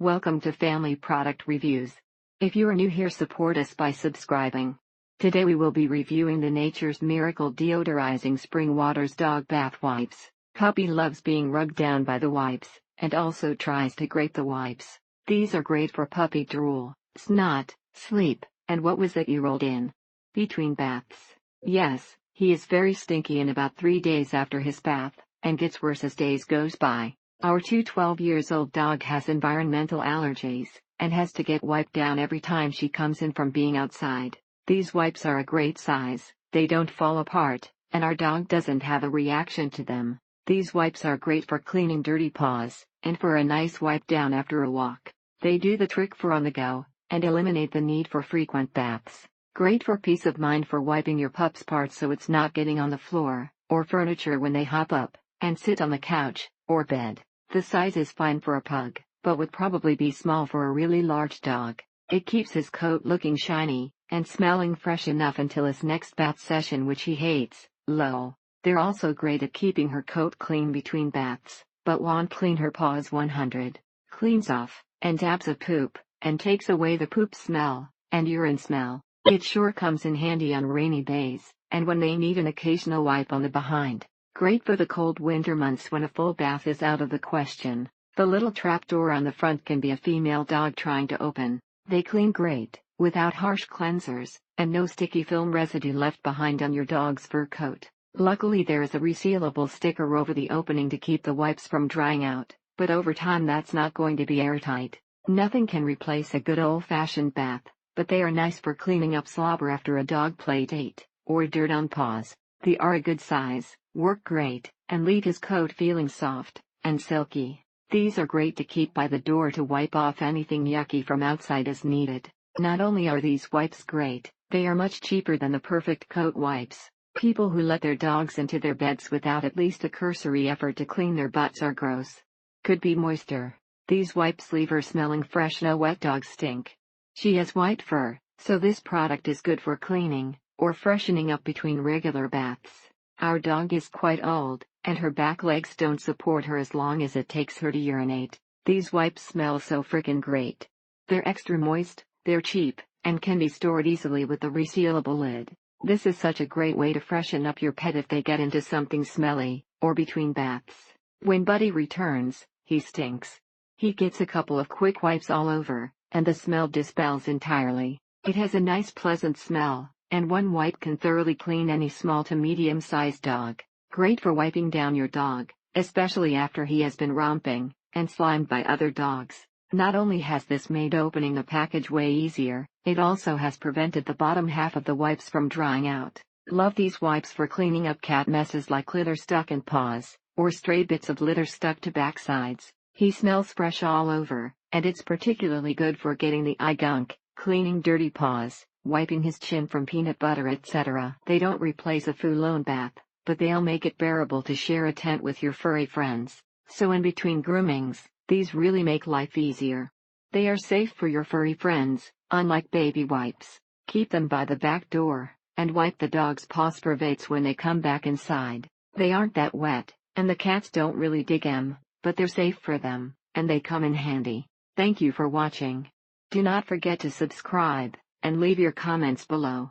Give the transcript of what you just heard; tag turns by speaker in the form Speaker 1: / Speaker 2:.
Speaker 1: Welcome to Family Product Reviews. If you are new here, support us by subscribing. Today we will be reviewing the Nature's Miracle Deodorizing Spring Waters Dog Bath Wipes. Puppy loves being rubbed down by the wipes, and also tries to grate the wipes. These are great for puppy drool, snot, sleep, and what was that you rolled in between baths? Yes, he is very stinky in about 3 days after his bath, and gets worse as days goes by. Our 12-year-old dog has environmental allergies, and has to get wiped down every time she comes in from being outside. These wipes are a great size, they don't fall apart, and our dog doesn't have a reaction to them. These wipes are great for cleaning dirty paws, and for a nice wipe down after a walk. They do the trick for on the go, and eliminate the need for frequent baths. Great for peace of mind for wiping your pup's parts so it's not getting on the floor, or furniture when they hop up, and sit on the couch, or bed. The size is fine for a pug, but would probably be small for a really large dog. It keeps his coat looking shiny, and smelling fresh enough until his next bath session, which he hates. Lol. They're also great at keeping her coat clean between baths, but won't clean her paws 100. Cleans off, and dabs of poop, and takes away the poop smell, and urine smell. It sure comes in handy on rainy days, and when they need an occasional wipe on the behind. Great for the cold winter months when a full bath is out of the question. The little trapdoor on the front can be a female dog trying to open. They clean great, without harsh cleansers, and no sticky film residue left behind on your dog's fur coat. Luckily there is a resealable sticker over the opening to keep the wipes from drying out, but over time that's not going to be airtight. Nothing can replace a good old-fashioned bath, but they are nice for cleaning up slobber after a dog play date, or dirt on paws. They are a good size, work great, and leave his coat feeling soft and silky. These are great to keep by the door to wipe off anything yucky from outside as needed. Not only are these wipes great, they are much cheaper than the perfect coat wipes. People who let their dogs into their beds without at least a cursory effort to clean their butts are gross. Could be moister. These wipes leave her smelling fresh. No wet dogs stink. She has white fur, so this product is good for cleaning or freshening up between regular baths. Our dog is quite old, and her back legs don't support her as long as it takes her to urinate. These wipes smell so frickin' great. They're extra moist, they're cheap, and can be stored easily with the resealable lid. This is such a great way to freshen up your pet if they get into something smelly, or between baths. When Buddy returns, he stinks. He gets a couple of quick wipes all over, and the smell dispels entirely. It has a nice pleasant smell, and one wipe can thoroughly clean any small to medium-sized dog. Great for wiping down your dog, especially after he has been romping and slimed by other dogs. Not only has this made opening the package way easier, it also has prevented the bottom half of the wipes from drying out. Love these wipes for cleaning up cat messes like litter stuck in paws, or stray bits of litter stuck to backsides. He smells fresh all over, and it's particularly good for getting the eye gunk, cleaning dirty paws, wiping his chin from peanut butter, etc. They don't replace a full-on bath, but they'll make it bearable to share a tent with your furry friends. So in between groomings, these really make life easier. They are safe for your furry friends, unlike baby wipes. Keep them by the back door, and wipe the dog's paws for vates when they come back inside. They aren't that wet, and the cats don't really dig 'em, but they're safe for them, and they come in handy. Thank you for watching. Do not forget to subscribe, and leave your comments below.